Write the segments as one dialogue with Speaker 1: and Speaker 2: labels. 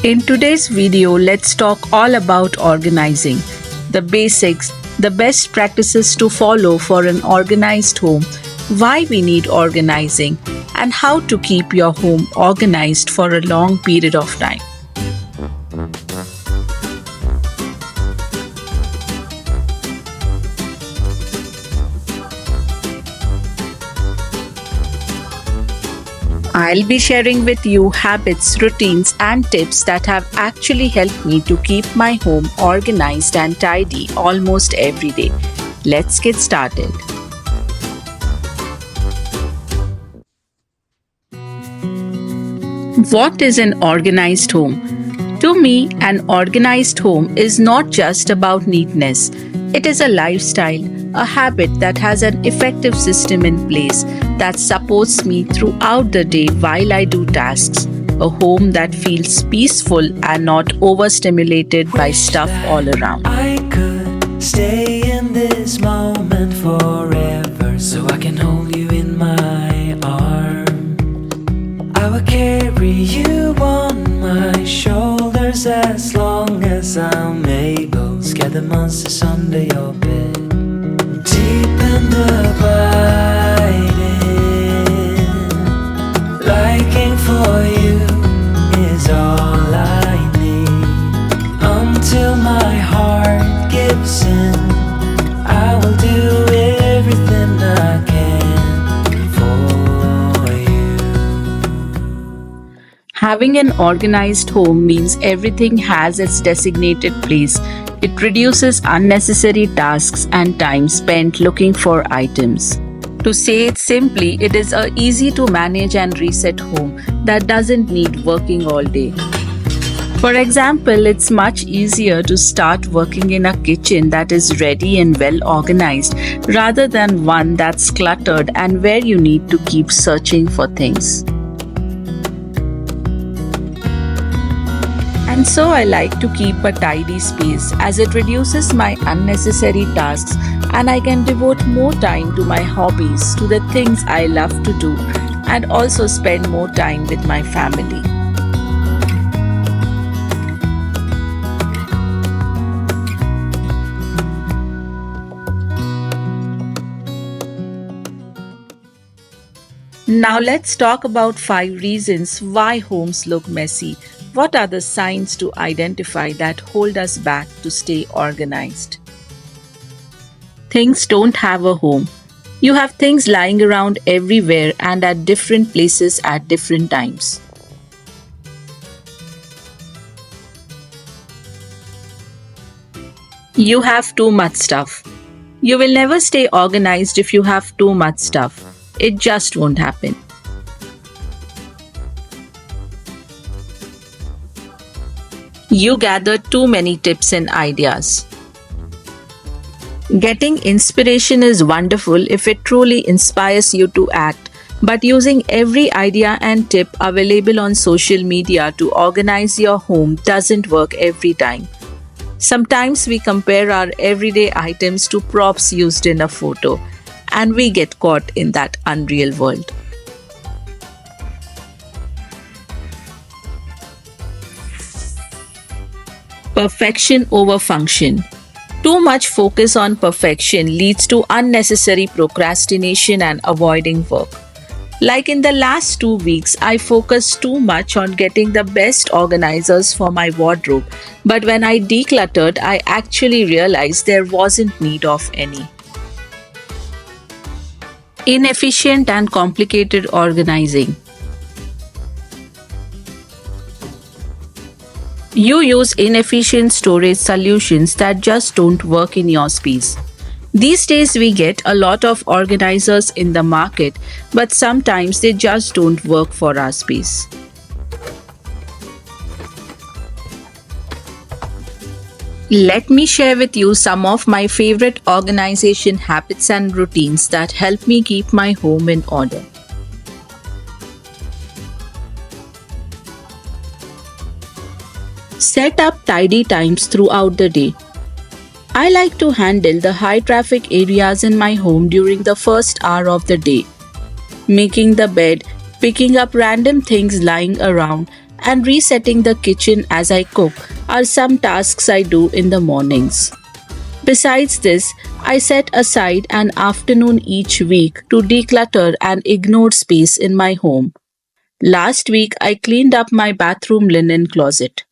Speaker 1: In today's video, let's talk all about organizing, the basics, the best practices to follow for an organized home, why we need organizing, and how to keep your home organized for a long period of time. I'll be sharing with you habits, routines, and tips that have actually helped me to keep my home organized and tidy almost every day. Let's get started. What is an organized home? To me, an organized home is not just about neatness. It is a lifestyle, a habit that has an effective system in place that supports me throughout the day while I do tasks. A home that feels peaceful and not overstimulated by stuff all around.
Speaker 2: I could stay in this moment forever, so I can hold you in my arm. I will carry you on my shoulders as long as I'm able. Scare the monsters under your bed. Deep and abiding, liking for you is all I need. Until my heart gives in, I will do everything I can for you.
Speaker 1: Having an organized home means everything has its designated place. It reduces unnecessary tasks and time spent looking for items. To say it simply, it is a easy to manage and reset home that doesn't need working all day. For example, it's much easier to start working in a kitchen that is ready and well organized rather than one that's cluttered and where you need to keep searching for things. And so I like to keep a tidy space as it reduces my unnecessary tasks and I can devote more time to my hobbies, to the things I love to do, and also spend more time with my family. Now let's talk about 5 reasons why homes look messy. What are the signs to identify that hold us back to stay organized? Things don't have a home. You have things lying around everywhere and at different places at different times. You have too much stuff. You will never stay organized if you have too much stuff. It just won't happen. You gather too many tips and ideas. Getting inspiration is wonderful if it truly inspires you to act, but using every idea and tip available on social media to organize your home doesn't work every time. Sometimes we compare our everyday items to props used in a photo, and we get caught in that unreal world. Perfection over function. Too much focus on perfection leads to unnecessary procrastination and avoiding work. Like in the last 2 weeks, I focused too much on getting the best organizers for my wardrobe, but when I decluttered, I actually realized there wasn't need of any. Inefficient and complicated organizing. You use inefficient storage solutions that just don't work in your space. These days we get a lot of organizers in the market, but sometimes they just don't work for our space. Let me share with you some of my favorite organization habits and routines that help me keep my home in order. Set up tidy times throughout the day. I like to handle the high traffic areas in my home during the first hour of the day. Making the bed, picking up random things lying around, And resetting the kitchen as I cook are some tasks I do in the mornings. Besides this, I set aside an afternoon each week to declutter and ignore space in my home. Last week, I cleaned up my bathroom linen closet.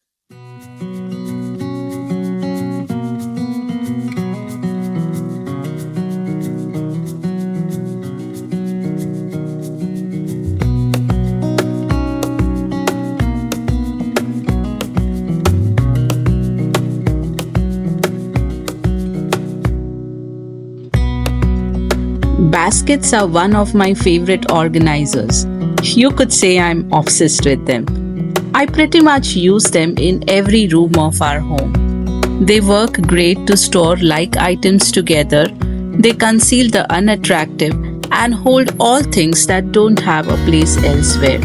Speaker 1: Baskets are one of my favorite organizers. You could say I'm obsessed with them. I pretty much use them in every room of our home. They work great to store like items together, they conceal the unattractive and hold all things that don't have a place elsewhere.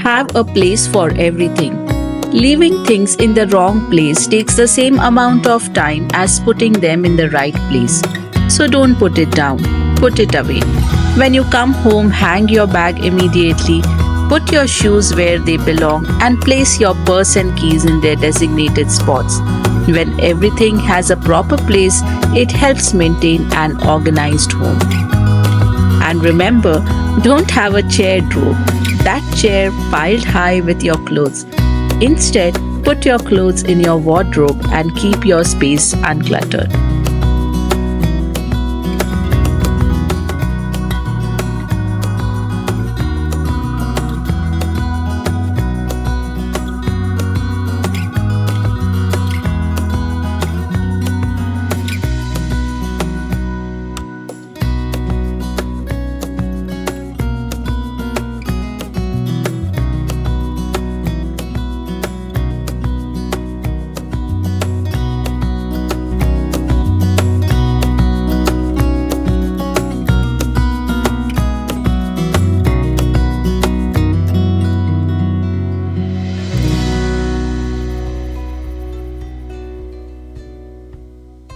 Speaker 1: Have a place for everything. Leaving things in the wrong place takes the same amount of time as putting them in the right place. So don't put it down, put it away. When you come home, hang your bag immediately, put your shoes where they belong, and place your purse and keys in their designated spots. When everything has a proper place, it helps maintain an organized home. And remember, don't have a chair drawer. That chair piled high with your clothes. Instead, put your clothes in your wardrobe and keep your space uncluttered.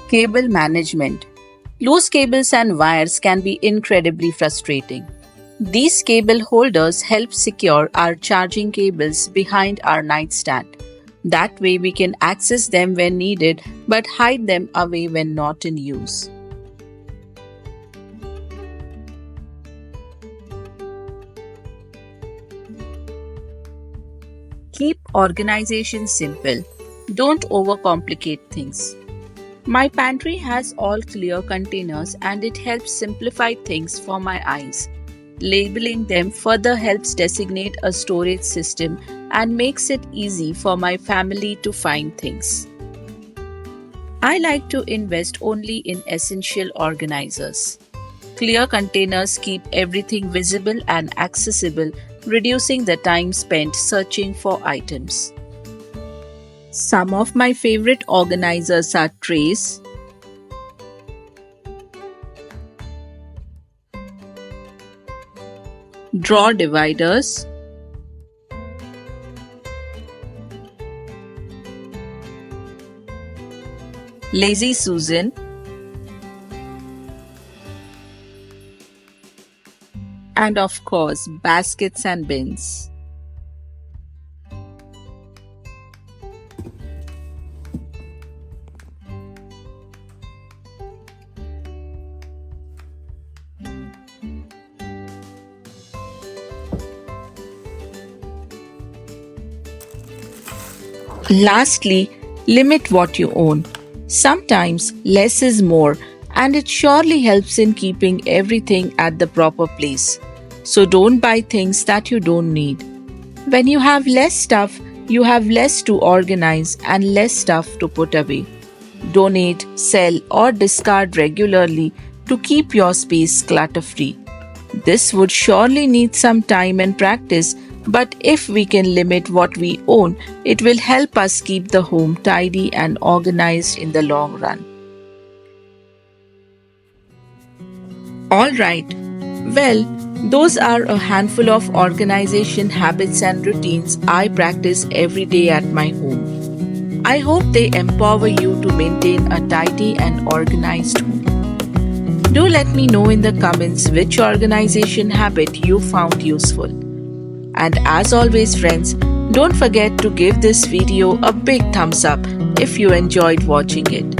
Speaker 1: Cable management. Loose cables and wires can be incredibly frustrating. These cable holders help secure our charging cables behind our nightstand. That way, we can access them when needed but hide them away when not in use. Keep organization simple. Don't overcomplicate things. My pantry has all clear containers and it helps simplify things for my eyes. Labeling them further helps designate a storage system and makes it easy for my family to find things. I like to invest only in essential organizers. Clear containers keep everything visible and accessible, reducing the time spent searching for items. Some of my favorite organizers are trays, drawer dividers, Lazy Susan, And of course, baskets and bins. Lastly, limit what you own. Sometimes less is more, and it surely helps in keeping everything at the proper place. So don't buy things that you don't need. When you have less stuff, you have less to organize and less stuff to put away. Donate, sell, or discard regularly to keep your space clutter free. This would surely need some time and practice, but if we can limit what we own, it will help us keep the home tidy and organized in the long run. Alright, well, those are a handful of organization habits and routines I practice every day at my home. I hope they empower you to maintain a tidy and organized home. Do let me know in the comments which organization habit you found useful. And as always friends, don't forget to give this video a big thumbs up if you enjoyed watching it.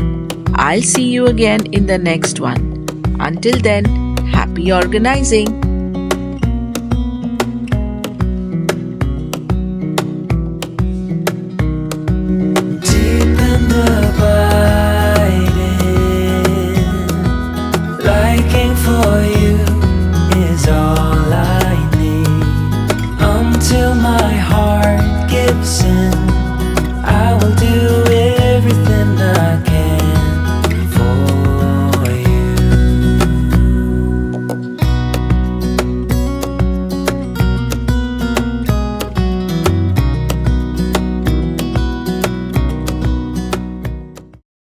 Speaker 1: I'll see you again in the next one. Until then, happy organizing!